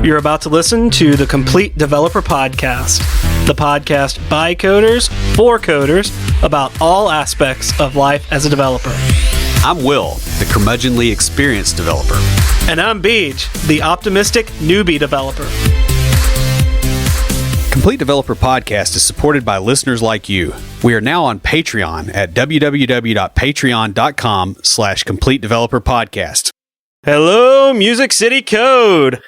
You're about to listen to the Complete Developer Podcast, the podcast by coders, for coders, about all aspects of life as a developer. I'm Will, the curmudgeonly experienced developer. And I'm Beej, the optimistic newbie developer. Complete Developer Podcast is supported by listeners like you. We are now on Patreon at www.patreon.com/Complete Developer Podcast. Hello, Music City Code.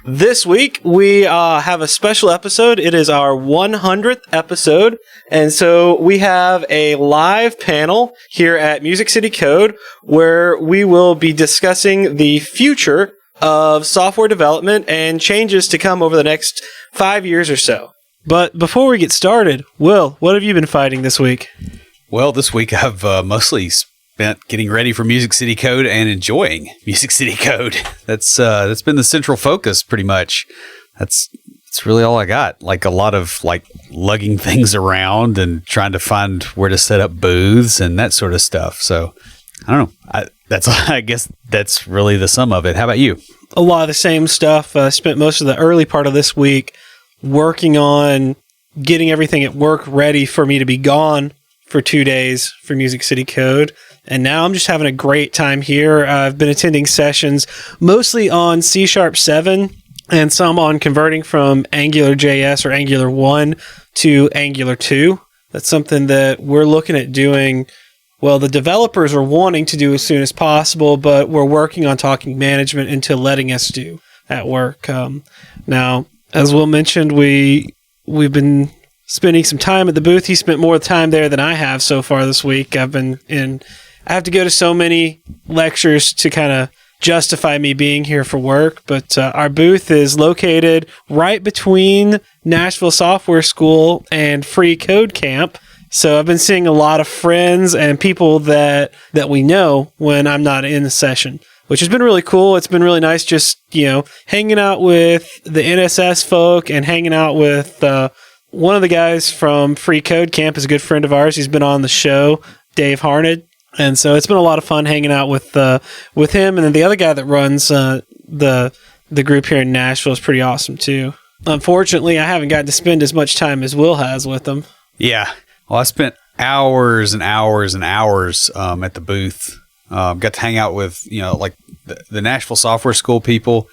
This week, we have a special episode. It is our 100th episode. And so we have a live panel here at Music City Code where we will be discussing the future of software development and changes to come over the next 5 years or so. But before we get started, Will, what have you been fighting this week? Well, this week I've mostly spent getting ready for Music City Code and enjoying Music City Code. That's been the central focus pretty much. That's really all I got. Like a lot of lugging things around and trying to find where to set up booths and that sort of stuff. So I don't know. I guess that's really the sum of it. How about you? A lot of the same stuff. I spent most of the early part of this week working on getting everything at work ready for me to be gone for 2 days for Music City Code. And now I'm just having a great time here. I've been attending sessions mostly on C#7 and some on converting from AngularJS or Angular 1 to Angular 2. That's something that we're looking at doing. Well, the developers are wanting to do as soon as possible, but we're working on talking management into letting us do at work. Now, as Will mentioned, we've been spending some time at the booth. He spent more time there than I have so far this week. I have to go to so many lectures to kind of justify me being here for work, but our booth is located right between Nashville Software School and Free Code Camp. So I've been seeing a lot of friends and people that we know when I'm not in the session, which has been really cool. It's been really nice just, hanging out with the NSS folk and hanging out with one of the guys from Free Code Camp is a good friend of ours. He's been on the show, Dave Harned. And so it's been a lot of fun hanging out with him. And then the other guy that runs the group here in Nashville is pretty awesome too. Unfortunately, I haven't gotten to spend as much time as Will has with them. Yeah. Well, I spent hours and hours and hours at the booth. Got to hang out with, the Nashville Software School people.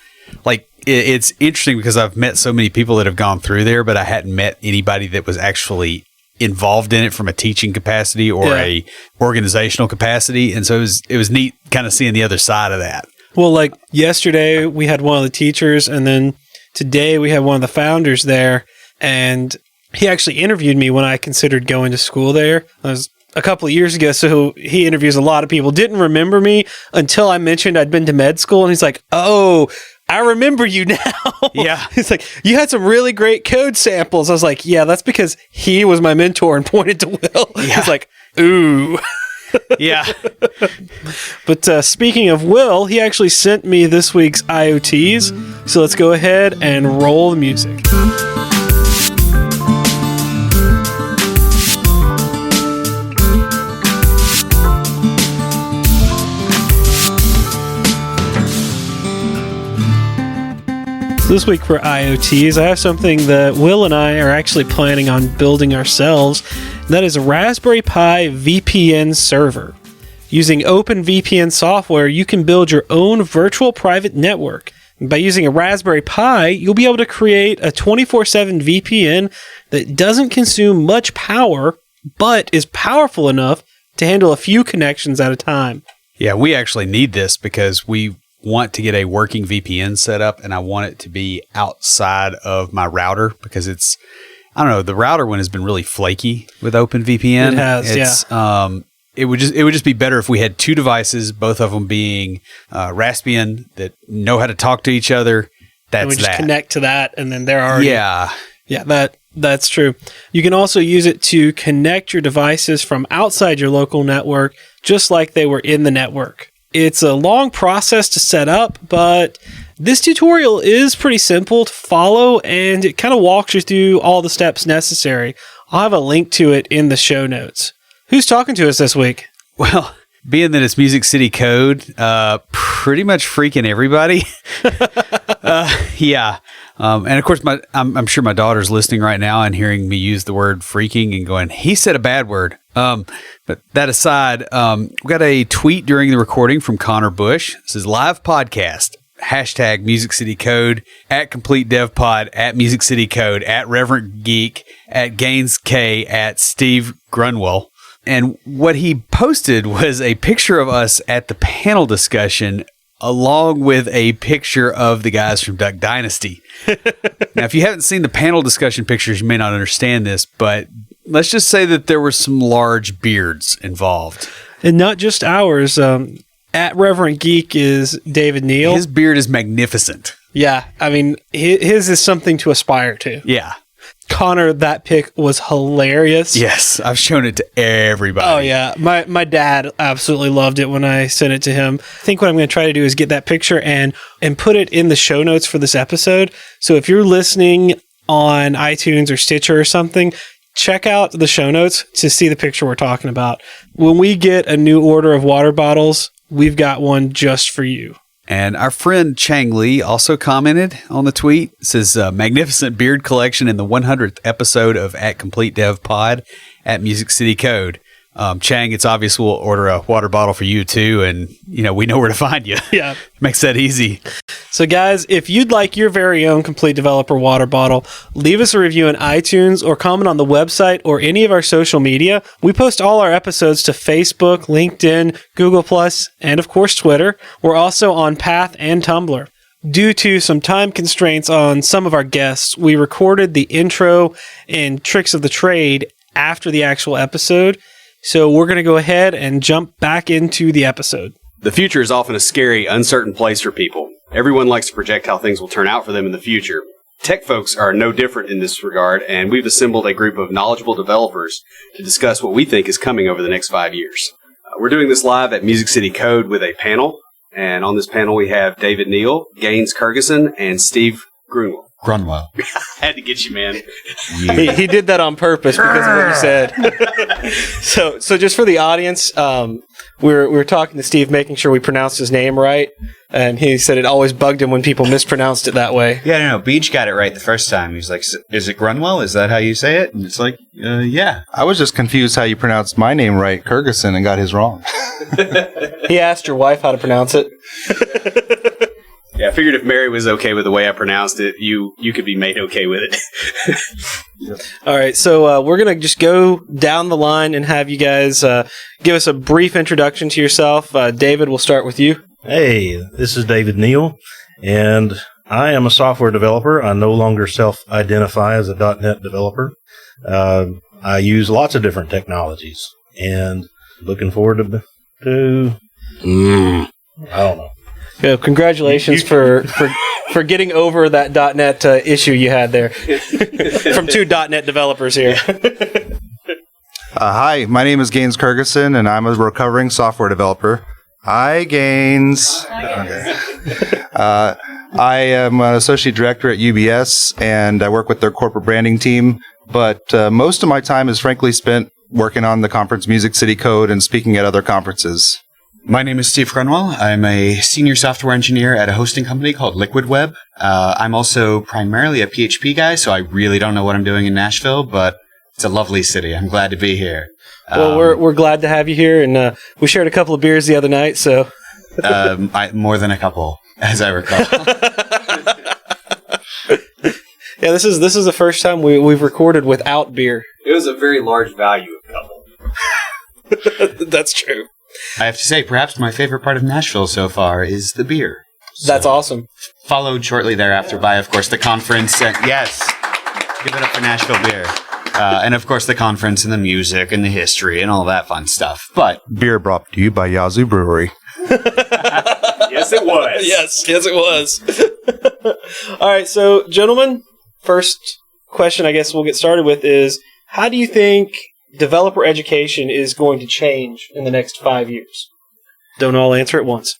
It's interesting because I've met so many people that have gone through there, but I hadn't met anybody that was actually involved in it from a teaching capacity or a organizational capacity. And so it was neat kind of seeing the other side of that. Well, yesterday we had one of the teachers, and then today we had one of the founders there, and he actually interviewed me when I considered going to school there. It was a couple of years ago, so he interviews a lot of people. Didn't remember me until I mentioned I'd been to med school, and he's like, "Oh, I remember you now." Yeah. He's like, "You had some really great code samples." I was like, "Yeah, that's because he was my mentor," and pointed to Will. Yeah. He's like, "Ooh." Yeah. But speaking of Will, he actually sent me this week's IoTs. So let's go ahead and roll the music. This week for IoTs, I have something that Will and I are actually planning on building ourselves. That is a Raspberry Pi VPN server. Using OpenVPN software, you can build your own virtual private network. By using a Raspberry Pi, you'll be able to create a 24/7 VPN that doesn't consume much power, but is powerful enough to handle a few connections at a time. Yeah, we actually need this because we want to get a working VPN set up, and I want it to be outside of my router because the router one has been really flaky with OpenVPN. It has, It would just be better if we had two devices, both of them being Raspbian that know how to talk to each other. And we just connect to that, and then they're already... Yeah, that's true. You can also use it to connect your devices from outside your local network, just like they were in the network. It's a long process to set up, but this tutorial is pretty simple to follow, and it kind of walks you through all the steps necessary. I'll have a link to it in the show notes. Who's talking to us this week? Well, being that it's Music City Code, pretty much freaking everybody. Yeah. And of course, I'm sure my daughter's listening right now and hearing me use the word freaking and going, he said a bad word. But that aside, we got a tweet during the recording from Connor Bush. This is live podcast. Hashtag Music City Code, at Complete Dev Pod, at Music City Code, at Reverend Geek, at Gaines K, at Steve Grunwell. And what he posted was a picture of us at the panel discussion, along with a picture of the guys from Duck Dynasty. Now, if you haven't seen the panel discussion pictures, you may not understand this, but let's just say that there were some large beards involved. And not just ours. At Reverend Geek is David Neal. His beard is magnificent. Yeah. I mean, his is something to aspire to. Yeah. Connor, that pic was hilarious. Yes. I've shown it to everybody. Oh, yeah. My dad absolutely loved it when I sent it to him. I think what I'm going to try to do is get that picture and put it in the show notes for this episode. So if you're listening on iTunes or Stitcher or something, check out the show notes to see the picture we're talking about. When we get a new order of water bottles, we've got one just for you. And our friend Chang Lee also commented on the tweet. It says, magnificent beard collection in the 100th episode of At Complete Dev Pod at Music City Code. Chang, it's obvious we'll order a water bottle for you too. And, we know where to find you. Yeah. Makes that easy. So guys, if you'd like your very own Complete Developer water bottle, leave us a review on iTunes or comment on the website or any of our social media. We post all our episodes to Facebook, LinkedIn, Google+, and of course Twitter. We're also on Path and Tumblr. Due to some time constraints on some of our guests, we recorded the intro and tricks of the trade after the actual episode. So we're going to go ahead and jump back into the episode. The future is often a scary, uncertain place for people. Everyone likes to project how things will turn out for them in the future. Tech folks are no different in this regard, and we've assembled a group of knowledgeable developers to discuss what we think is coming over the next 5 years. We're doing this live at Music City Code with a panel, and on this panel we have David Neal, Gaines Kergosien, and Steve Grunwell. Grunwell. I had to get you, man. He did that on purpose because of what you said. So just for the audience, we were talking to Steve, making sure we pronounced his name right, and he said it always bugged him when people mispronounced it that way. Yeah, no, Beach got it right the first time. He was like, "Is it Grunwell? Is that how you say it?" And it's like, "Yeah." I was just confused how you pronounced my name right, Kergosien, and got his wrong. He asked your wife how to pronounce it. Yeah, I figured if Mary was okay with the way I pronounced it, you could be made okay with it. All right, so we're going to just go down the line and have you guys give us a brief introduction to yourself. David, we'll start with you. Hey, this is David Neal, and I am a software developer. I no longer self-identify as a .NET developer. I use lots of different technologies, and looking forward to I don't know. Yeah, congratulations for getting over that .NET issue you had there from two .NET developers here. Hi, my name is Gaines Kergosien, and I'm a recovering software developer. Hi, Gaines. Okay. I am an associate director at UBS, and I work with their corporate branding team. But most of my time is frankly spent working on the conference Music City Code and speaking at other conferences. My name is Steve Grunwell. I'm a senior software engineer at a hosting company called Liquid Web. I'm also primarily a PHP guy, so I really don't know what I'm doing in Nashville, but it's a lovely city. I'm glad to be here. Well, we're glad to have you here, and we shared a couple of beers the other night, so... more than a couple, as I recall. Yeah, this is the first time we've recorded without beer. It was a very large value of couple. That's true. I have to say, perhaps my favorite part of Nashville so far is the beer. That's awesome. Followed shortly thereafter by, of course, the conference. Yes, give it up for Nashville beer. And, of course, the conference and the music and the history and all that fun stuff. But Beer brought to you by Yazoo Brewery. Yes, it was. Yes, it was. All right, so, gentlemen, first question I guess we'll get started with is, how do you think developer education is going to change in the next 5 years? Don't all answer at once.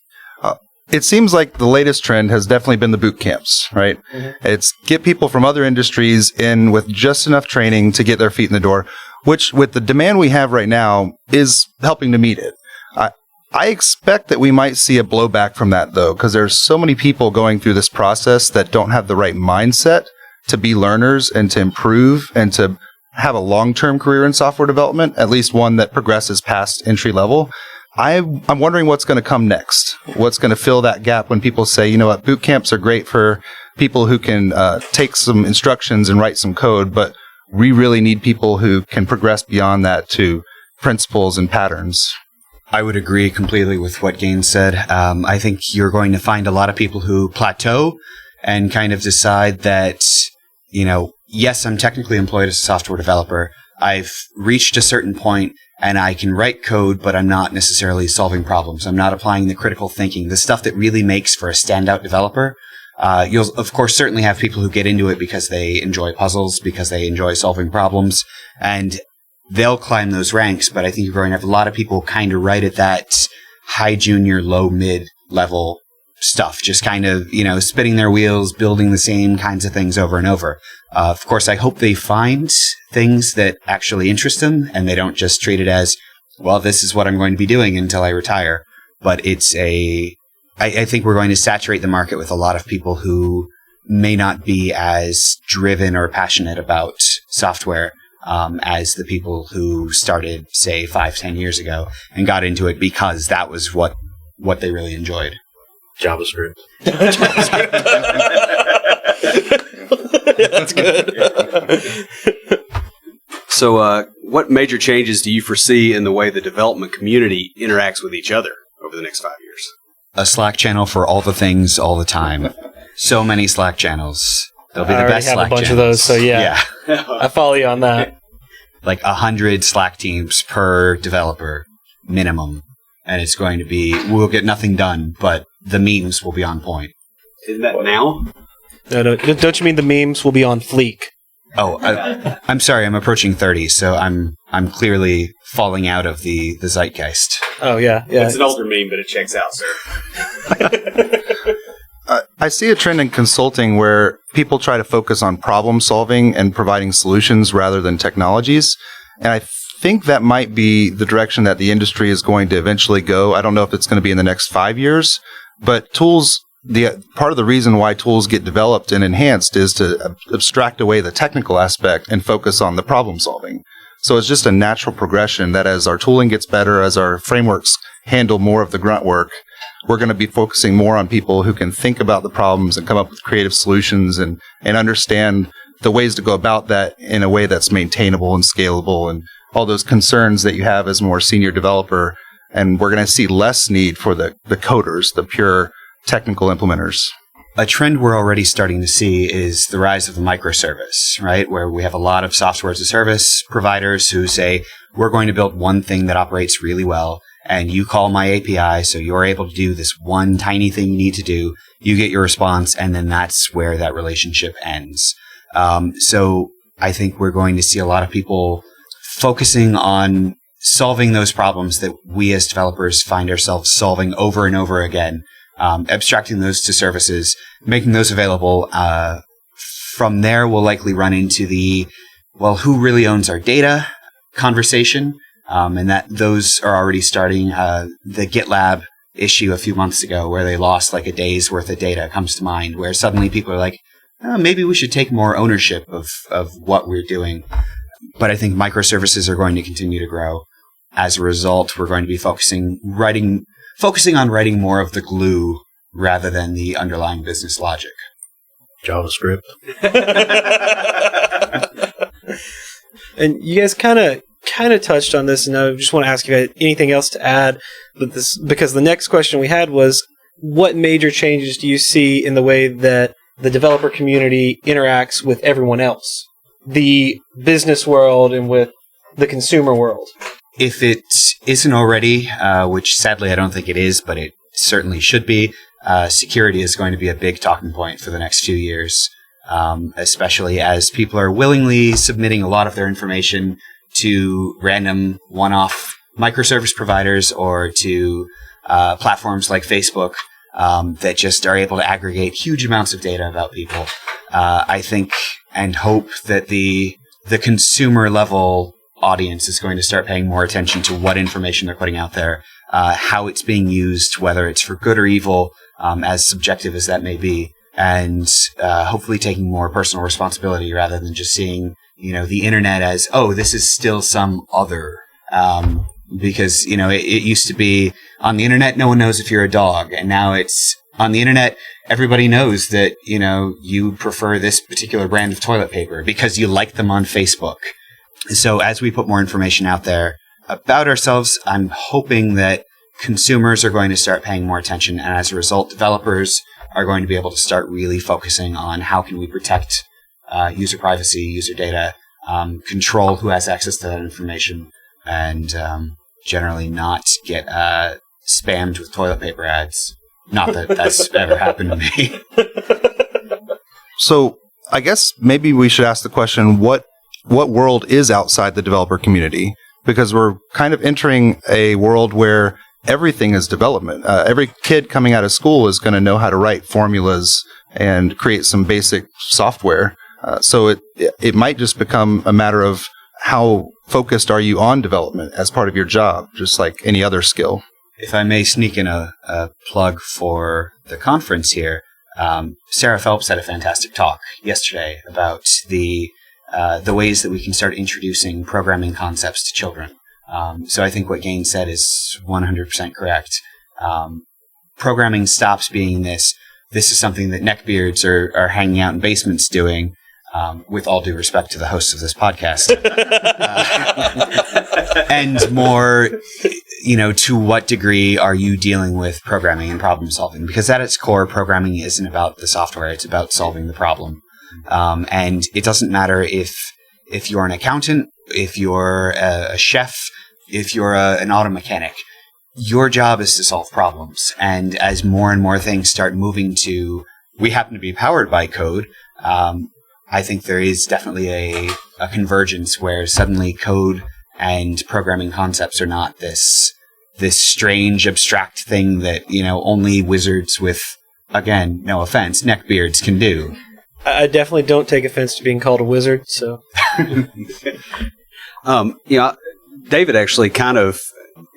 It seems like the latest trend has definitely been the boot camps, right? Mm-hmm. It's get people from other industries in with just enough training to get their feet in the door, which with the demand we have right now is helping to meet it. I expect that we might see a blowback from that, though, because there's so many people going through this process that don't have the right mindset to be learners and to improve and to have a long-term career in software development, at least one that progresses past entry level. I'm wondering what's going to come next. What's going to fill that gap when people say, you know what, boot camps are great for people who can take some instructions and write some code, but we really need people who can progress beyond that to principles and patterns. I would agree completely with what Gaines said. I think you're going to find a lot of people who plateau and kind of decide that, you know, yes, I'm technically employed as a software developer. I've reached a certain point and I can write code, but I'm not necessarily solving problems. I'm not applying the critical thinking, the stuff that really makes for a standout developer. You'll, of course, certainly have people who get into it because they enjoy puzzles, because they enjoy solving problems, and they'll climb those ranks. But I think you're going to have a lot of people kind of right at that high junior, low mid level stuff, just kind of, you know, spinning their wheels, building the same kinds of things over and over. Of course, I hope they find things that actually interest them and they don't just treat it as, well, this is what I'm going to be doing until I retire. But I think we're going to saturate the market with a lot of people who may not be as driven or passionate about software as the people who started, say, 5-10 years ago and got into it because that was what they really enjoyed. JavaScript. That's good. So, what major changes do you foresee in the way the development community interacts with each other over the next 5 years? A Slack channel for all the things all the time. So many Slack channels. They'll be the best Slack channels. I already have a bunch of those, so yeah. I follow you on that. Like 100 Slack teams per developer minimum. And it's going to be, we'll get nothing done, but the memes will be on point. Isn't that now? No, don't you mean the memes will be on fleek? Oh, I'm sorry, I'm approaching 30, so I'm clearly falling out of the zeitgeist. Oh, yeah. It's an older meme, but it checks out, sir. I see a trend in consulting where people try to focus on problem solving and providing solutions rather than technologies. And I think that might be the direction that the industry is going to eventually go. I don't know if it's going to be in the next 5 years, but tools, part of the reason why tools get developed and enhanced is to abstract away the technical aspect and focus on the problem solving. So it's just a natural progression that as our tooling gets better, as our frameworks handle more of the grunt work, we're going to be focusing more on people who can think about the problems and come up with creative solutions and understand the ways to go about that in a way that's maintainable and scalable and all those concerns that you have as a more senior developer. And we're going to see less need for the coders, the pure technical implementers. A trend we're already starting to see is the rise of a microservice, right? Where we have a lot of software as a service providers who say, we're going to build one thing that operates really well, and you call my API, so you're able to do this one tiny thing you need to do. You get your response, and then that's where that relationship ends. So I think we're going to see a lot of people focusing on solving those problems that we as developers find ourselves solving over and over again. Abstracting those to services, making those available. From there, we'll likely run into the, well, who really owns our data conversation, and that those are already starting. The GitLab issue a few months ago where they lost like a day's worth of data comes to mind, where suddenly people are like, oh, maybe we should take more ownership of what we're doing. But I think microservices are going to continue to grow. As a result, we're going to be focusing on writing more of the glue rather than the underlying business logic. JavaScript. And you guys kind of touched on this, and I just want to ask you anything else to add. But this, because the next question we had was, what major changes do you see in the way that the developer community interacts with everyone else, the business world and with the consumer world? If it isn't already, which sadly I don't think it is, but it certainly should be, security is going to be a big talking point for the next few years, especially as people are willingly submitting a lot of their information to random one-off microservice providers or to platforms like Facebook that just are able to aggregate huge amounts of data about people. I think and hope that the consumer level audience is going to start paying more attention to what information they're putting out there, how it's being used, whether it's for good or evil, as subjective as that may be, and hopefully taking more personal responsibility rather than just seeing, the internet as, oh, this is still some other. Because, it used to be on the internet, no one knows if you're a dog. And now it's on the internet, everybody knows that, you prefer this particular brand of toilet paper because you like them on Facebook. So as we put more information out there about ourselves, I'm hoping that consumers are going to start paying more attention. And as a result, developers are going to be able to start really focusing on how can we protect user privacy, user data, control who has access to that information, and generally not get spammed with toilet paper ads. Not that that's ever happened to me. So I guess maybe we should ask the question, what world is outside the developer community? Because we're kind of entering a world where everything is development. Every kid coming out of school is going to know how to write formulas and create some basic software. So it might just become a matter of how focused are you on development as part of your job, just like any other skill. If I may sneak in a plug for the conference here, Sarah Phelps had a fantastic talk yesterday about the ways that we can start introducing programming concepts to children. So I think what Gaines said is 100% correct. Programming stops being this is something that neckbeards are hanging out in basements doing, with all due respect to the hosts of this podcast. And more, to what degree are you dealing with programming and problem solving? Because at its core, programming isn't about the software, it's about solving the problem. And it doesn't matter if you're an accountant, if you're a chef, if you're an auto mechanic. Your job is to solve problems. And as more and more things start moving to, we happen to be powered by code, I think there is definitely a convergence where suddenly code and programming concepts are not this strange, abstract thing that, only wizards with, again, no offense, neckbeards can do. I definitely don't take offense to being called a wizard, so. David actually kind of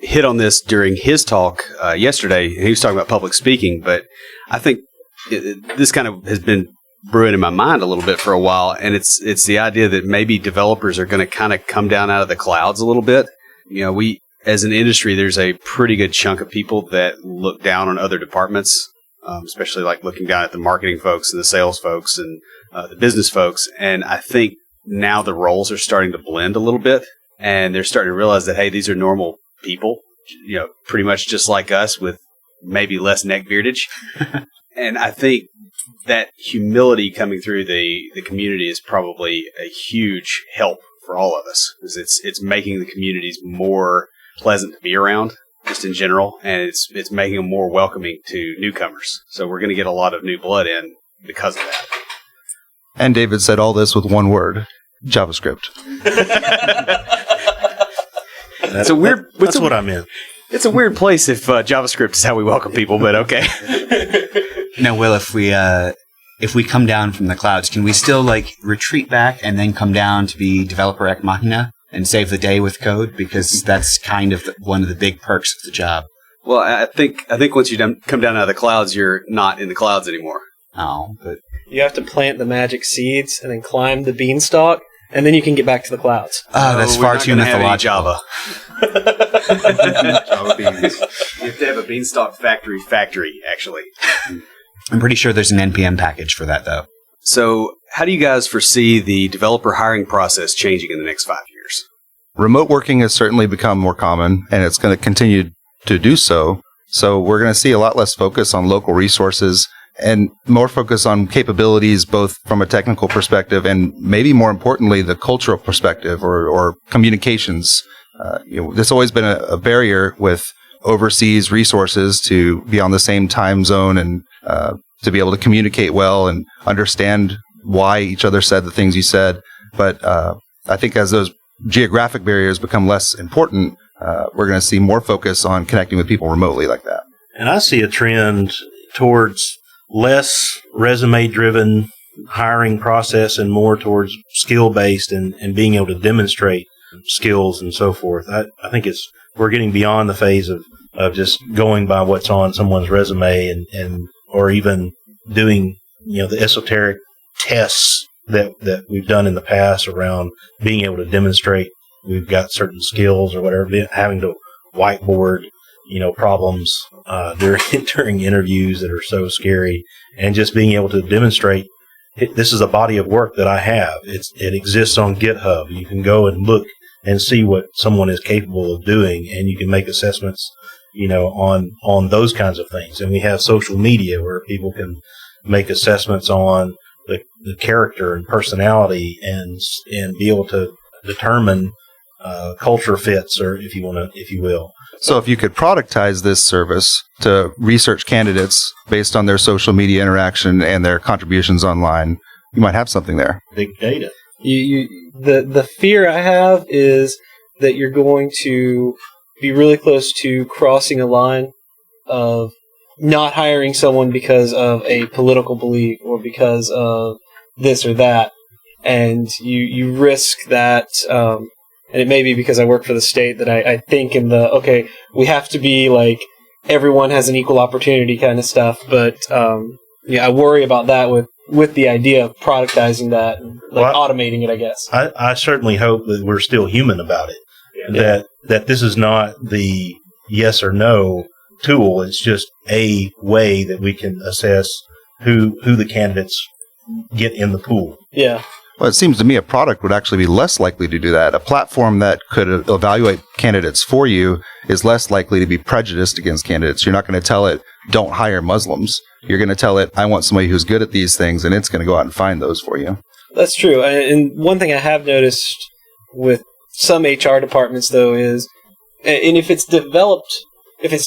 hit on this during his talk yesterday. He was talking about public speaking, but I think this kind of has been brewing in my mind a little bit for a while, and it's the idea that maybe developers are going to kind of come down out of the clouds a little bit. We, as an industry, there's a pretty good chunk of people that look down on other departments, especially like looking down at the marketing folks and the sales folks and the business folks. And I think now the roles are starting to blend a little bit, and they're starting to realize that, hey, these are normal people, pretty much just like us with maybe less neck beardage. And I think that humility coming through the community is probably a huge help for all of us, because it's making the communities more pleasant to be around, just in general, and it's making them more welcoming to newcomers. So we're going to get a lot of new blood in because of that. And David said all this with one word: JavaScript. That's what I meant. It's a weird place if JavaScript is how we welcome people, but okay. Now, Will, if we come down from the clouds, can we still retreat back and then come down to be developer ex machina and save the day with code? Because that's kind of one of the big perks of the job. Well, I think once you come down out of the clouds, you're not in the clouds anymore. Oh, but You have to plant the magic seeds and then climb the beanstalk, and then you can get back to the clouds. Oh, that's far too mythological. Java beans. You have to have a beanstalk factory, actually. I'm pretty sure there's an NPM package for that, though. So how do you guys foresee the developer hiring process changing in the next 5 years? Remote working has certainly become more common, and it's going to continue to do so. So we're going to see a lot less focus on local resources and more focus on capabilities, both from a technical perspective and maybe more importantly, the cultural perspective or communications. This has always been a barrier with overseas resources to be on the same time zone and to be able to communicate well and understand why each other said the things you said. But I think as those geographic barriers become less important, we're going to see more focus on connecting with people remotely like that. And I see a trend towards less resume-driven hiring process and more towards skill-based and being able to demonstrate skills and so forth. I think we're getting beyond the phase of just going by what's on someone's resume and or even doing, the esoteric tests that we've done in the past around being able to demonstrate we've got certain skills or whatever, having to whiteboard, problems during interviews that are so scary, and just being able to demonstrate this is a body of work that I have. It exists on GitHub. You can go and look and see what someone is capable of doing, and you can make assessments, on those kinds of things. And we have social media where people can make assessments on the character and personality and be able to determine culture fits, or if you will. So if you could productize this service to research candidates based on their social media interaction and their contributions online, you might have something there. Big data. The fear I have is that you're going to be really close to crossing a line of not hiring someone because of a political belief or because of this or that, and you risk that. And it may be because I work for the state that I think in we have to be like everyone has an equal opportunity kind of stuff. But I worry about that with the idea of productizing that and automating it, I guess. I certainly hope that we're still human about it. Yeah. That this is not the yes or no tool. It's just a way that we can assess who the candidates get in the pool. Yeah. Well, it seems to me a product would actually be less likely to do that. A platform that could evaluate candidates for you is less likely to be prejudiced against candidates. You're not going to tell it, don't hire Muslims. You're going to tell it, I want somebody who's good at these things, and it's going to go out and find those for you. That's true. And one thing I have noticed with some HR departments, though, is, and if it's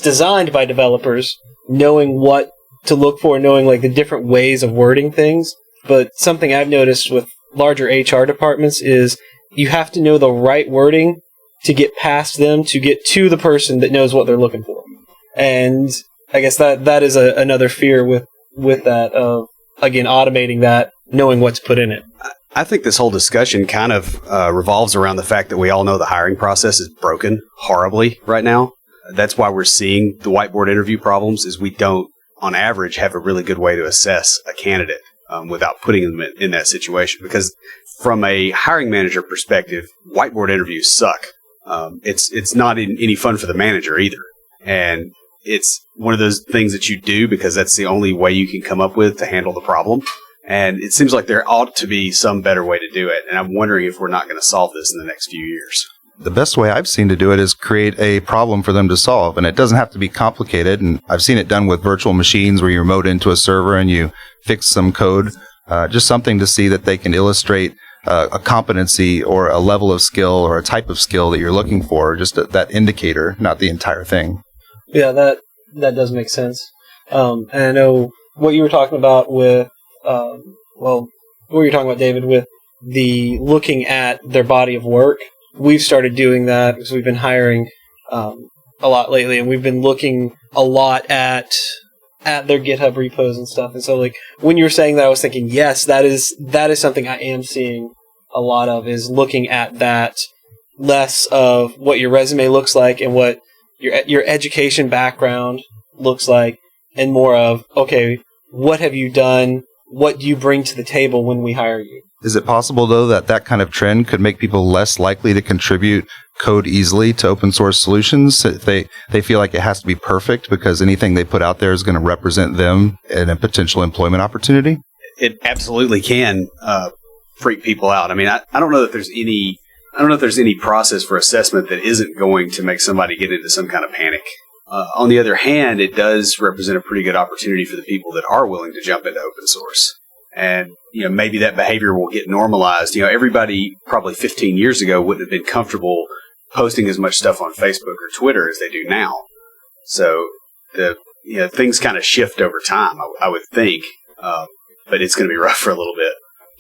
designed by developers, knowing what to look for, knowing like the different ways of wording things. But something I've noticed with larger HR departments is you have to know the right wording to get past them to get to the person that knows what they're looking for. And I guess that is another fear with that of, again, automating that, knowing what to put in it. I think this whole discussion kind of revolves around the fact that we all know the hiring process is broken horribly right now. That's why we're seeing the whiteboard interview problems, is we don't, on average, have a really good way to assess a candidate without putting them in that situation. Because from a hiring manager perspective, whiteboard interviews suck. It's not any fun for the manager either. And it's one of those things that you do because that's the only way you can come up with to handle the problem. And it seems like there ought to be some better way to do it. And I'm wondering if we're not going to solve this in the next few years. The best way I've seen to do it is create a problem for them to solve. And it doesn't have to be complicated. And I've seen it done with virtual machines where you remote into a server and you fix some code. Just something to see that they can illustrate a competency or a level of skill or a type of skill that you're looking for. Just that indicator, not the entire thing. Yeah, that does make sense. And I know what you were talking about with, what were you talking about, David, with the looking at their body of work. We've started doing that because we've been hiring a lot lately, and we've been looking a lot at their GitHub repos and stuff. And so, like, when you were saying that, I was thinking, yes, that is something I am seeing a lot of, is looking at that, less of what your resume looks like and what your education background looks like, and more of, okay, what have you done? What do you bring to the table when we hire you? Is it possible, though, that kind of trend could make people less likely to contribute code easily to open source solutions if they feel like it has to be perfect because anything they put out there is going to represent them in a potential employment opportunity? It absolutely can freak people out. I mean, I don't know that there's any process for assessment that isn't going to make somebody get into some kind of panic. On the other hand, it does represent a pretty good opportunity for the people that are willing to jump into open source. And, maybe that behavior will get normalized. Everybody probably 15 years ago wouldn't have been comfortable posting as much stuff on Facebook or Twitter as they do now. So things kind of shift over time, I would think. But it's going to be rough for a little bit.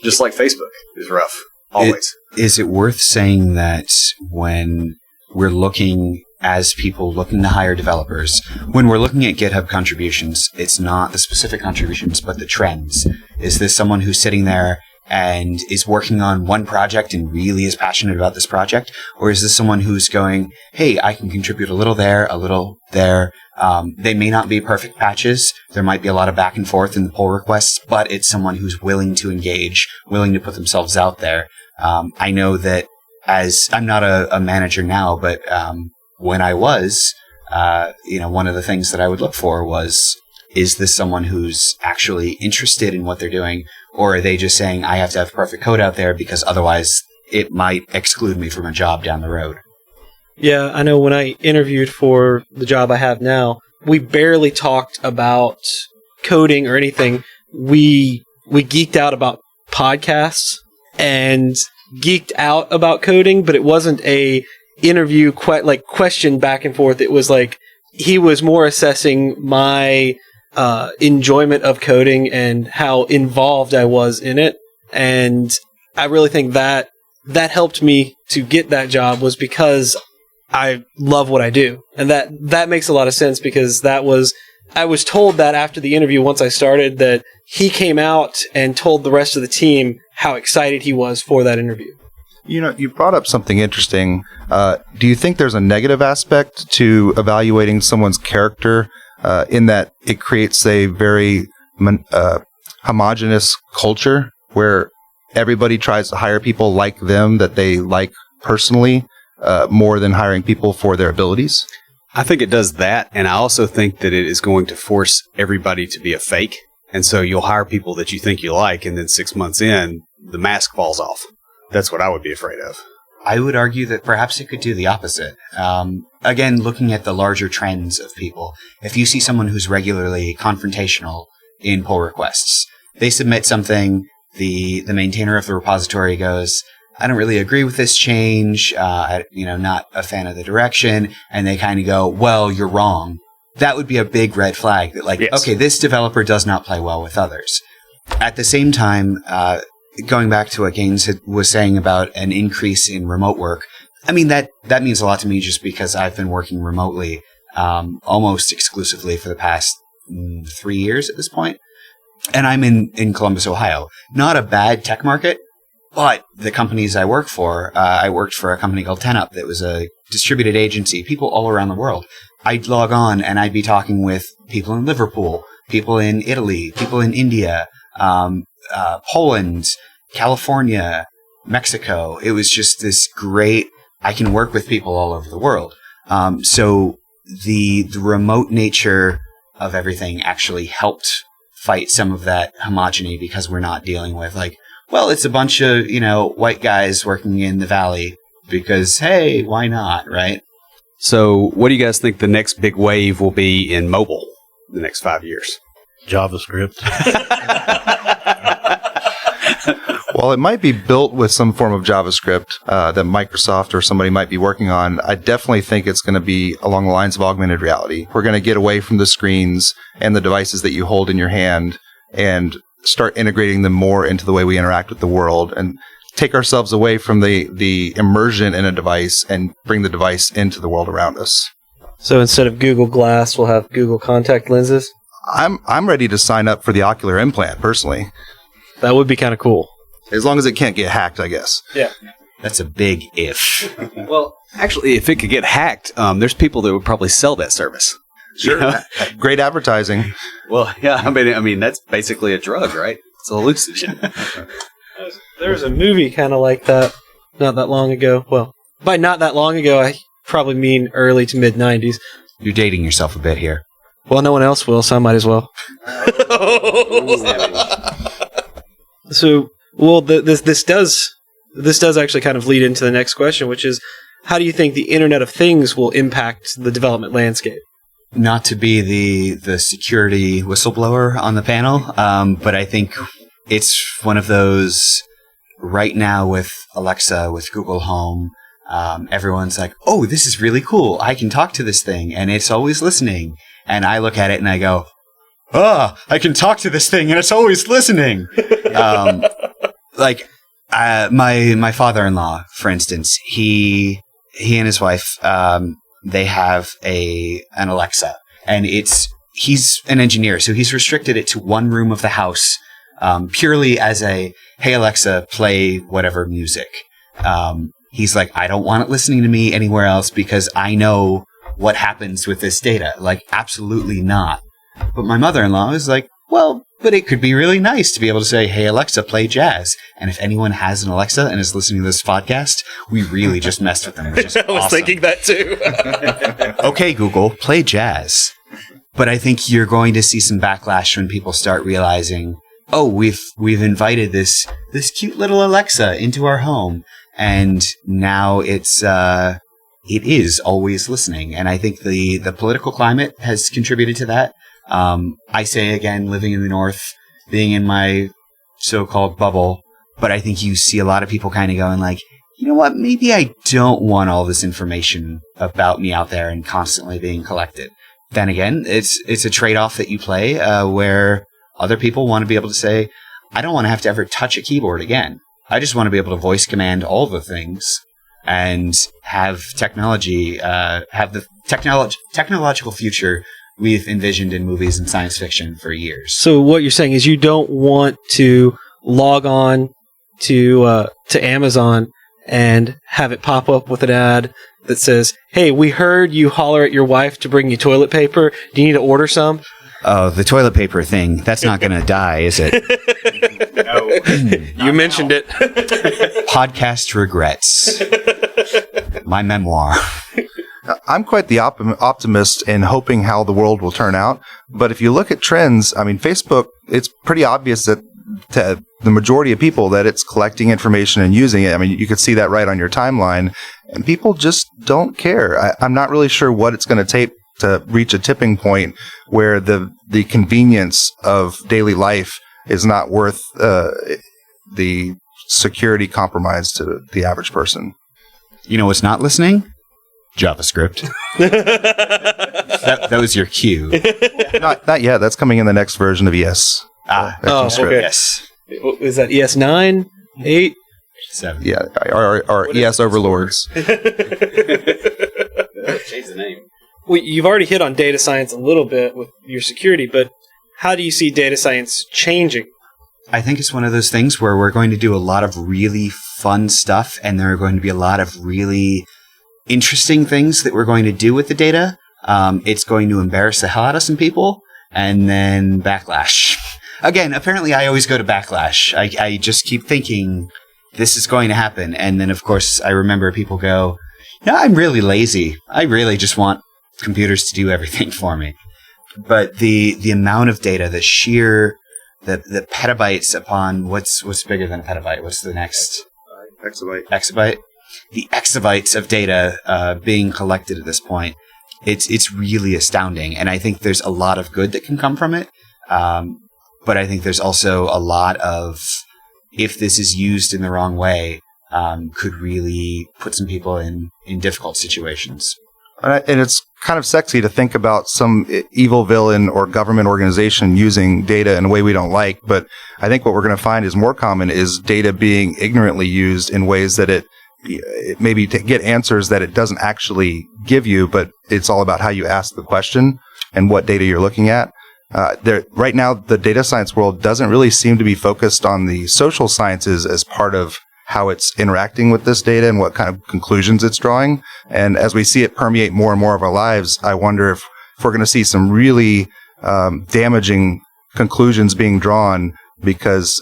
Just like Facebook is rough, always. Is it worth saying that when we're looking as people looking to hire developers, when we're looking at GitHub contributions, it's not the specific contributions, but the trends? Is this someone who's sitting there and is working on one project and really is passionate about this project? Or is this someone who's going, hey, I can contribute a little there, a little there. They may not be perfect patches. There might be a lot of back and forth in the pull requests, but it's someone who's willing to engage, willing to put themselves out there. I know that as I'm not a manager now, but when I was, one of the things that I would look for was, is this someone who's actually interested in what they're doing? Or are they just saying, I have to have perfect code out there because otherwise it might exclude me from a job down the road? Yeah, I know when I interviewed for the job I have now, we barely talked about coding or anything. We geeked out about podcasts and geeked out about coding, but it wasn't a interview question back and forth. It was like he was more assessing my enjoyment of coding and how involved I was in it. And I really think that helped me to get that job, was because I love what I do. And that makes a lot of sense, because I was told that after the interview, once I started, that he came out and told the rest of the team how excited he was for that interview. You brought up something interesting. Do you think there's a negative aspect to evaluating someone's character in that it creates a very homogenous culture where everybody tries to hire people like them that they like personally more than hiring people for their abilities? I think it does that, and I also think that it is going to force everybody to be a fake. And so you'll hire people that you think you like, and then 6 months in, the mask falls off. That's what I would be afraid of. I would argue that perhaps it could do the opposite. Again, looking at the larger trends of people, if you see someone who's regularly confrontational in pull requests, they submit something, the maintainer of the repository goes, I don't really agree with this change, not a fan of the direction, and they kind of go, well, you're wrong. That would be a big red flag that, yes. Okay, this developer does not play well with others. At the same time, going back to what Gaines was saying about an increase in remote work, I mean, that means a lot to me, just because I've been working remotely almost exclusively for the past 3 years at this point. And I'm in Columbus, Ohio. Not a bad tech market, but the companies I work for, I worked for a company called 10up that was a distributed agency, people all around the world. I'd log on and I'd be talking with people in Liverpool, people in Italy, people in India, Poland, California, Mexico. It was just this great, I can work with people all over the world. So the remote nature of everything actually helped fight some of that homogeny, because we're not dealing with it's a bunch of, white guys working in the valley because, hey, why not, right? So what do you guys think the next big wave will be in mobile in the next 5 years? JavaScript. Well, it might be built with some form of JavaScript that Microsoft or somebody might be working on. I definitely think it's going to be along the lines of augmented reality. We're going to get away from the screens and the devices that you hold in your hand and start integrating them more into the way we interact with the world, and take ourselves away from the immersion in a device and bring the device into the world around us. So instead of Google Glass, we'll have Google contact lenses? I'm ready to sign up for the ocular implant, personally. That would be kind of cool. As long as it can't get hacked, I guess. Yeah. That's a big if. Well, actually, if it could get hacked, there's people that would probably sell that service. Sure. You know? Great advertising. Well, yeah, I mean, that's basically a drug, right? It's a hallucinogen. There was a movie kind of like that not that long ago. Well, by not that long ago, I probably mean early to mid-90s. You're dating yourself a bit here. Well, no one else will, so I might as well. So, well, this does actually kind of lead into the next question, which is, how do you think the Internet of Things will impact the development landscape? Not to be the security whistleblower on the panel, but I think it's one of those right now with Alexa, with Google Home. Everyone's like, oh, this is really cool. I can talk to this thing, and it's always listening. And I look at it and I go, I can talk to this thing, and it's always listening. My father-in-law, for instance, he and his wife, they have an Alexa, and he's an engineer, so he's restricted it to one room of the house purely as a, hey, Alexa, play whatever music. He's like, I don't want it listening to me anywhere else because I know what happens with this data. Like, absolutely not. But my mother-in-law is like, well, but it could be really nice to be able to say, hey, Alexa, play jazz. And if anyone has an Alexa and is listening to this podcast, we really just messed with them, which is I was awesome. thinking that too. Okay, Google, play jazz. But I think you're going to see some backlash when people start realizing, oh, we've invited this cute little Alexa into our home, and now it is always listening. And I think the political climate has contributed to that. I say again, living in the North, being in my so-called bubble, but I think you see a lot of people kind of going like, you know what, maybe I don't want all this information about me out there and constantly being collected. Then again, it's a trade-off that you play where other people want to be able to say, I don't want to have to ever touch a keyboard again. I just want to be able to voice command all the things and have technology, have the technological future we've envisioned in movies and science fiction for years. So what you're saying is you don't want to log on to Amazon and have it pop up with an ad that says, hey, we heard you holler at your wife to bring you toilet paper. Do you need to order some? Oh, the toilet paper thing. That's not going to die, is it? No. You mentioned it. Podcast regrets. My memoir. I'm quite the optimist in hoping how the world will turn out. But if you look at trends, I mean, Facebook, it's pretty obvious that to the majority of people that it's collecting information and using it. I mean, you could see that right on your timeline, and people just don't care. I'm not really sure what it's going to take to reach a tipping point where the convenience of daily life is not worth the security compromise to the average person. You know what's not listening? JavaScript. that was your cue. Not yet. That's coming in the next version of ES. Okay. Yes. Is that ES9? 8? 7. Yeah, our ES overlords. Change the name. Well, you've already hit on data science a little bit with your security, but how do you see data science changing? I think it's one of those things where we're going to do a lot of really fun stuff, and there are going to be a lot of really interesting things that we're going to do with the data. It's going to embarrass the hell out of some people, and then backlash. Again, apparently I always go to backlash. I just keep thinking this is going to happen, and then of course I remember people go, no, I'm really lazy. I really just want computers to do everything for me. But the amount of data, the sheer the petabytes upon what's bigger than a petabyte? What's the next? Exabyte. The exabytes of data being collected at this point, it's really astounding. And I think there's a lot of good that can come from it. But I think there's also a lot of, if this is used in the wrong way, could really put some people in difficult situations. And it's kind of sexy to think about some evil villain or government organization using data in a way we don't like. But I think what we're going to find is more common is data being ignorantly used in ways that it maybe to get answers that it doesn't actually give you, but it's all about how you ask the question and what data you're looking at. Right now, the data science world doesn't really seem to be focused on the social sciences as part of how it's interacting with this data and what kind of conclusions it's drawing. And as we see it permeate more and more of our lives, I wonder if we're going to see some really damaging conclusions being drawn because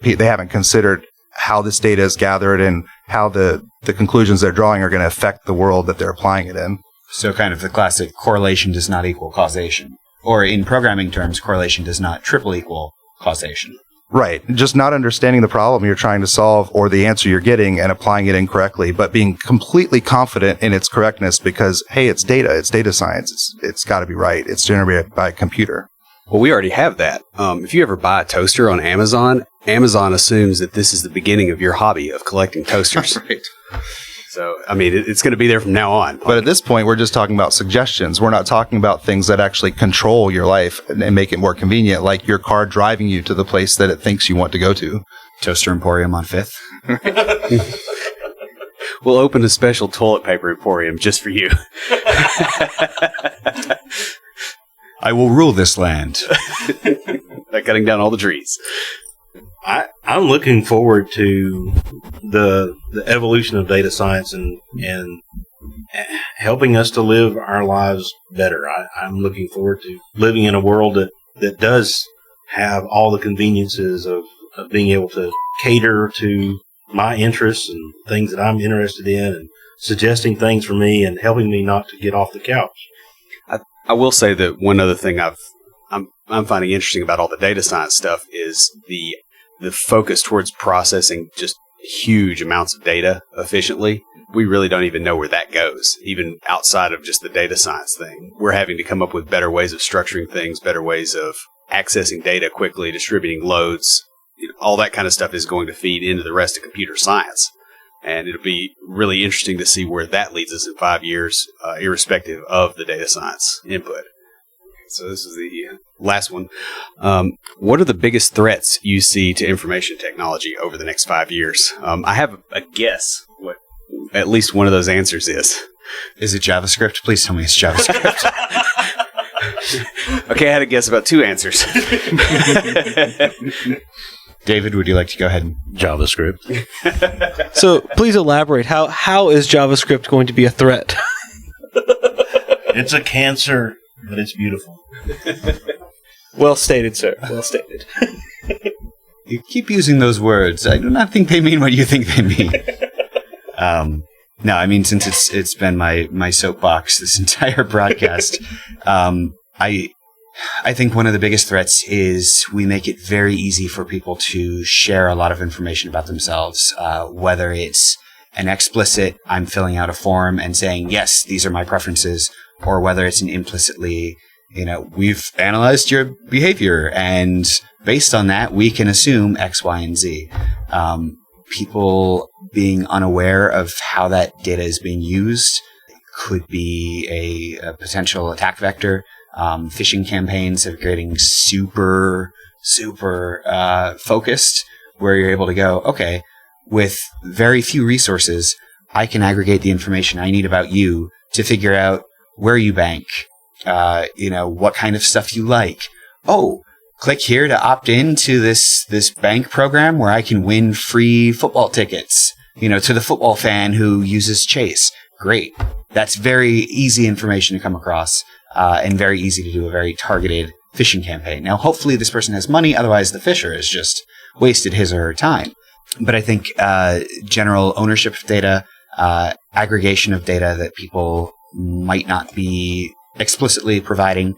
they haven't considered how this data is gathered and how the conclusions they're drawing are going to affect the world that they're applying it in. So kind of the classic correlation does not equal causation. Or in programming terms, correlation does not triple equal causation. Right. Just not understanding the problem you're trying to solve or the answer you're getting and applying it incorrectly, but being completely confident in its correctness because, hey, it's data science. It's got to be right. It's generated by a computer. Well, we already have that. If you ever buy a toaster on Amazon, Amazon assumes that this is the beginning of your hobby of collecting toasters. Right. So, I mean, it's going to be there from now on. But at this point, we're just talking about suggestions. We're not talking about things that actually control your life and make it more convenient, like your car driving you to the place that it thinks you want to go to. Toaster Emporium on 5th. We'll open a special toilet paper emporium just for you. I will rule this land. That cutting down all the trees. I'm looking forward to the evolution of data science and helping us to live our lives better. I'm looking forward to living in a world that does have all the conveniences of being able to cater to my interests and things that I'm interested in, and suggesting things for me and helping me not to get off the couch. I will say that one other thing I'm finding interesting about all the data science stuff is the focus towards processing just huge amounts of data efficiently. We really don't even know where that goes, even outside of just the data science thing. We're having to come up with better ways of structuring things, better ways of accessing data quickly, distributing loads. All that kind of stuff is going to feed into the rest of computer science. And it'll be really interesting to see where that leads us in 5 years, irrespective of the data science input. So this is the last one. What are the biggest threats you see to information technology over the next 5 years? I have a guess what at least one of those answers is. Is it JavaScript? Please tell me it's JavaScript. Okay, I had a guess about 2 answers. David, would you like to go ahead? JavaScript. So please elaborate. How is JavaScript going to be a threat? It's a cancer, but it's beautiful. Well stated, sir. Well stated. You keep using those words. I do not think they mean what you think they mean. No, I mean, since it's been my soapbox this entire broadcast, I think one of the biggest threats is we make it very easy for people to share a lot of information about themselves, whether it's an explicit, I'm filling out a form and saying, yes, these are my preferences, or whether it's an implicitly, we've analyzed your behavior, and based on that, we can assume X, Y, and Z. People being unaware of how that data is being used could be a potential attack vector. Phishing campaigns are getting super focused, where you're able to go, okay, with very few resources, I can aggregate the information I need about you to figure out where you bank, what kind of stuff you like. Oh, click here to opt in to this bank program where I can win free football tickets, to the football fan who uses Chase. Great. That's very easy information to come across. And very easy to do a very targeted phishing campaign. Now, hopefully this person has money, otherwise the phisher has just wasted his or her time. But I think general ownership of data, aggregation of data that people might not be explicitly providing,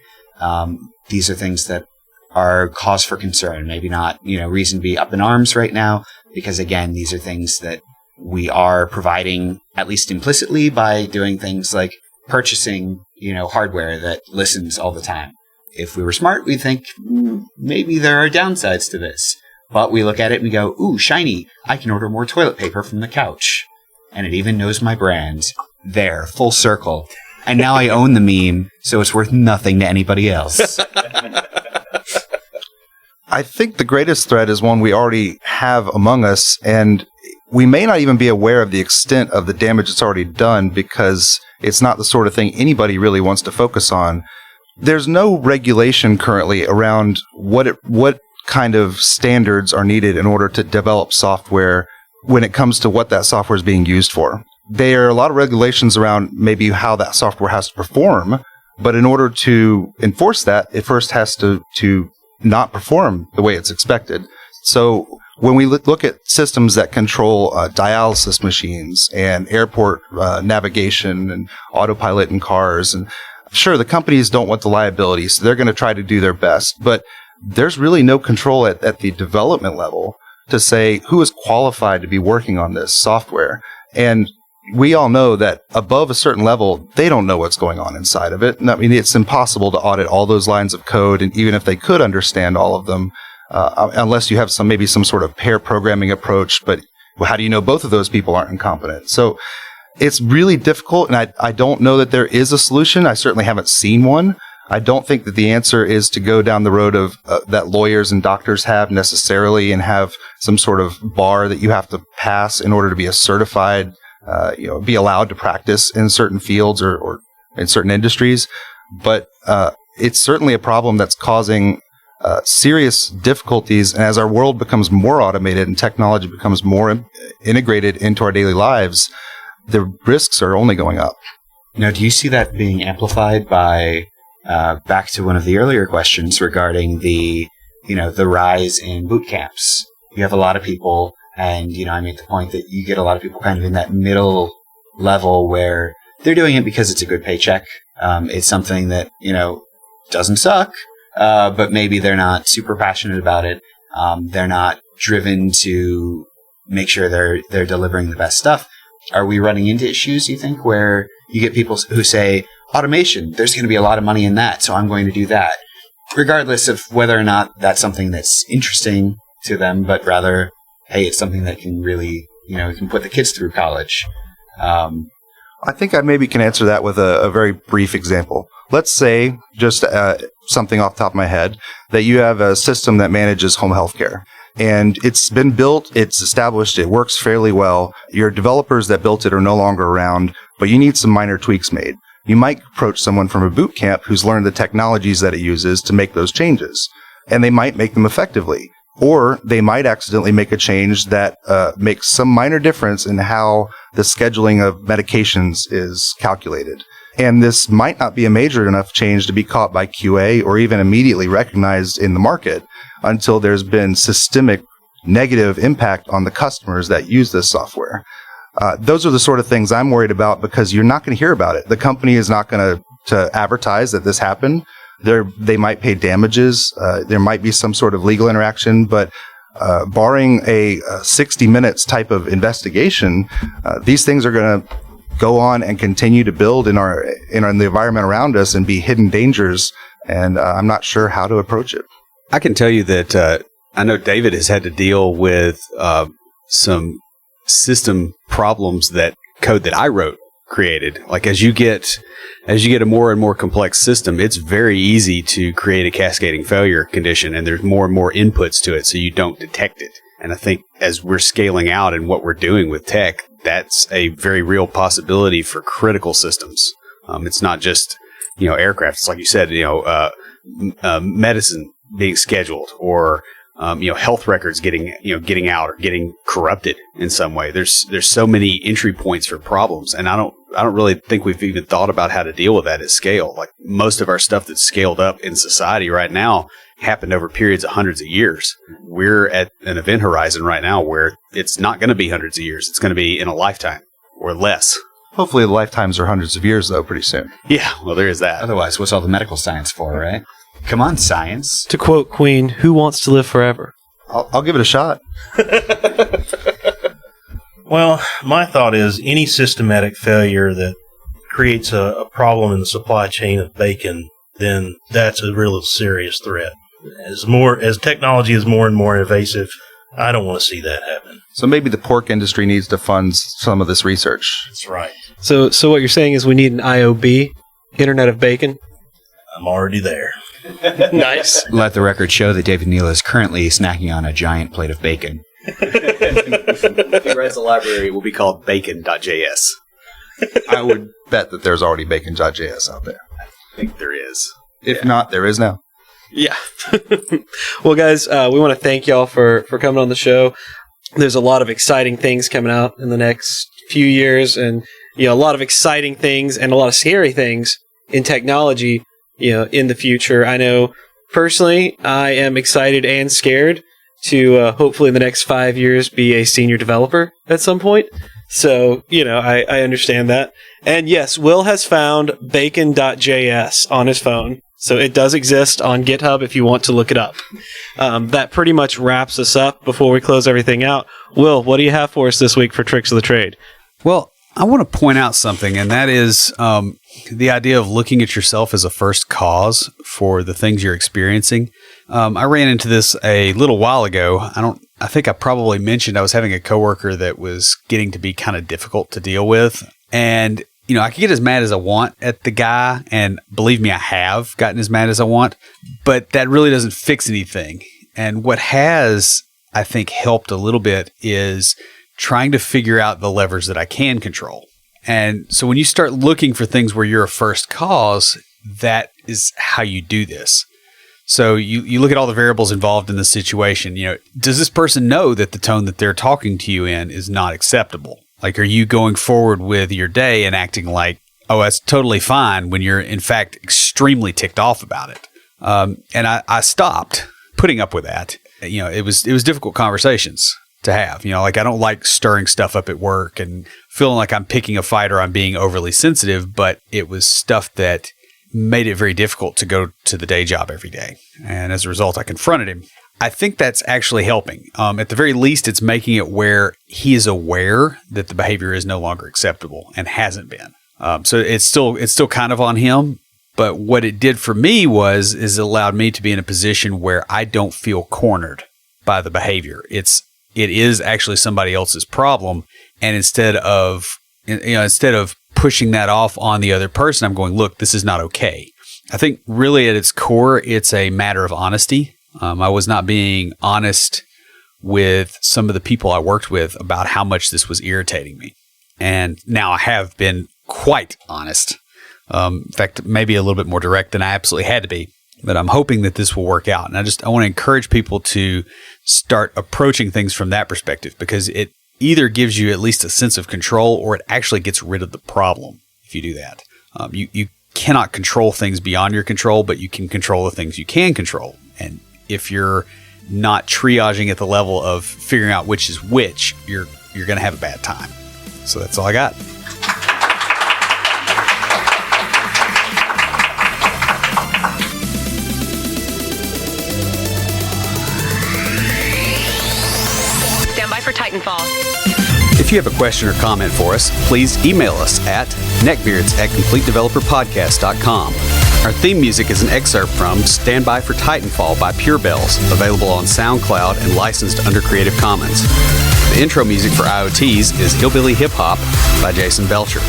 these are things that are cause for concern. Maybe not, reason to be up in arms right now, because again, these are things that we are providing, at least implicitly, by doing things like purchasing, hardware that listens all the time. If we were smart, we'd think maybe there are downsides to this. But we look at it and we go, ooh, shiny. I can order more toilet paper from the couch. And it even knows my brand. There, full circle. And now I own the meme, so it's worth nothing to anybody else. I think the greatest threat is one we already have among us, and we may not even be aware of the extent of the damage it's already done because it's not the sort of thing anybody really wants to focus on. There's no regulation currently around what kind of standards are needed in order to develop software when it comes to what that software is being used for. There are a lot of regulations around maybe how that software has to perform, but in order to enforce that, it first has to not perform the way it's expected. So when we look at systems that control dialysis machines and airport navigation and autopilot in cars, and sure, the companies don't want the liability, so they're going to try to do their best, but there's really no control at the development level to say who is qualified to be working on this software. And we all know that above a certain level, they don't know what's going on inside of it. And I mean, it's impossible to audit all those lines of code, and even if they could understand all of them, unless you have maybe some sort of pair programming approach. But how do you know both of those people aren't incompetent? So it's really difficult, and I don't know that there is a solution. I certainly haven't seen one. I don't think that the answer is to go down the road of that lawyers and doctors have necessarily, and have some sort of bar that you have to pass in order to be a certified, be allowed to practice in certain fields or in certain industries. But it's certainly a problem that's causing serious difficulties. And as our world becomes more automated and technology becomes more integrated into our daily lives, the risks are only going up. Now, do you see that being amplified by, back to one of the earlier questions regarding the rise in boot camps? You have a lot of people, and, I made the point that you get a lot of people kind of in that middle level where they're doing it because it's a good paycheck. It's something that, doesn't suck, but maybe they're not super passionate about it. They're not driven to make sure they're delivering the best stuff. Are we running into issues, you think, where you get people who say, automation, there's going to be a lot of money in that, so I'm going to do that, regardless of whether or not that's something that's interesting to them, but rather, hey, it's something that can really, can put the kids through college. I think I maybe can answer that with a very brief example. Let's say, just something off the top of my head, that you have a system that manages home health care. And it's been built, it's established, it works fairly well. Your developers that built it are no longer around, but you need some minor tweaks made. You might approach someone from a boot camp who's learned the technologies that it uses to make those changes. And they might make them effectively. Or they might accidentally make a change that makes some minor difference in how the scheduling of medications is calculated. And this might not be a major enough change to be caught by QA or even immediately recognized in the market until there's been systemic negative impact on the customers that use this software. Those are the sort of things I'm worried about because you're not going to hear about it. The company is not going to advertise that this happened. They might pay damages. There might be some sort of legal interaction, but barring a 60 minutes type of investigation, these things are going to go on and continue to build in the environment around us and be hidden dangers. And I'm not sure how to approach it. I can tell you that I know David has had to deal with some system problems that code that I wrote created. Like as you get a more and more complex system, it's very easy to create a cascading failure condition, and there's more and more inputs to it, so you don't detect it. And I think as we're scaling out and what we're doing with tech, that's a very real possibility for critical systems. It's not just aircraft. It's like you said, medicine being scheduled, or health records getting out or getting corrupted in some way. There's so many entry points for problems, and I don't really think we've even thought about how to deal with that at scale. Like most of our stuff that's scaled up in society right now happened over periods of hundreds of years. We're at an event horizon right now where it's not going to be hundreds of years. It's going to be in a lifetime or less. Hopefully the lifetimes are hundreds of years, though, pretty soon. Yeah, well, there is that. Otherwise, what's all the medical science for, right? Come on, science. To quote Queen, who wants to live forever? I'll give it a shot. Well, my thought is any systematic failure that creates a problem in the supply chain of bacon, then that's a real serious threat. As technology is more and more invasive, I don't want to see that happen. So maybe the pork industry needs to fund some of this research. That's right. So what you're saying is we need an IOB, Internet of Bacon? I'm already there. Nice. Let the record show that David Neal is currently snacking on a giant plate of bacon. If he writes a library, it will be called bacon.js. I would bet that there's already bacon.js out there. I think there is. If not, there is now. Yeah. Well, guys, we want to thank y'all for coming on the show. There's a lot of exciting things coming out in the next few years, and a lot of exciting things and a lot of scary things in technology, in the future. I know personally, I am excited and scared to hopefully in the next 5 years be a senior developer at some point. So, I understand that. And yes, Will has found bacon.js on his phone. So it does exist on GitHub if you want to look it up. That pretty much wraps us up before we close everything out. Will, what do you have for us this week for Tricks of the Trade? Well, I want to point out something, and that is the idea of looking at yourself as a first cause for the things you're experiencing. I ran into this a little while ago. I think I probably mentioned I was having a coworker that was getting to be kind of difficult to deal with. And, I can get as mad as I want at the guy. And believe me, I have gotten as mad as I want. But that really doesn't fix anything. And what has, I think, helped a little bit is trying to figure out the levers that I can control. And so when you start looking for things where you're a first cause, that is how you do this. So you look at all the variables involved in the situation. Does this person know that the tone that they're talking to you in is not acceptable? Like, are you going forward with your day and acting like, oh, that's totally fine, when you're in fact extremely ticked off about it? And I stopped putting up with that. It was difficult conversations to have. Like, I don't like stirring stuff up at work and feeling like I'm picking a fight or I'm being overly sensitive, but it was stuff that made it very difficult to go to the day job every day. And as a result, I confronted him. I think that's actually helping. At the very least, it's making it where he is aware that the behavior is no longer acceptable and hasn't been. So it's still kind of on him. But what it did for me is it allowed me to be in a position where I don't feel cornered by the behavior. It is actually somebody else's problem. And instead of pushing that off on the other person, I'm going, look, this is not okay. I think really at its core, it's a matter of honesty. I was not being honest with some of the people I worked with about how much this was irritating me. And now I have been quite honest. In fact, maybe a little bit more direct than I absolutely had to be. But I'm hoping that this will work out. And I want to encourage people to start approaching things from that perspective, because it either gives you at least a sense of control, or it actually gets rid of the problem if you do that. You cannot control things beyond your control, but you can control the things you can control. And if you're not triaging at the level of figuring out which is which, you're going to have a bad time. So that's all I got. Stand by for Titanfall. If you have a question or comment for us, please email us at neckbeards@completedeveloperpodcast.com. Our theme music is an excerpt from Stand By for Titanfall by Pure Bells, available on SoundCloud and licensed under Creative Commons. The intro music for IoTs is Hillbilly Hip Hop by Jason Belcher.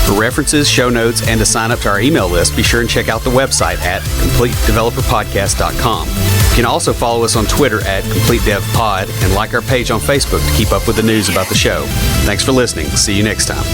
For references, show notes, and to sign up to our email list, be sure and check out the website at CompleteDeveloperPodcast.com. You can also follow us on Twitter at CompleteDevPod and like our page on Facebook to keep up with the news about the show. Thanks for listening. See you next time.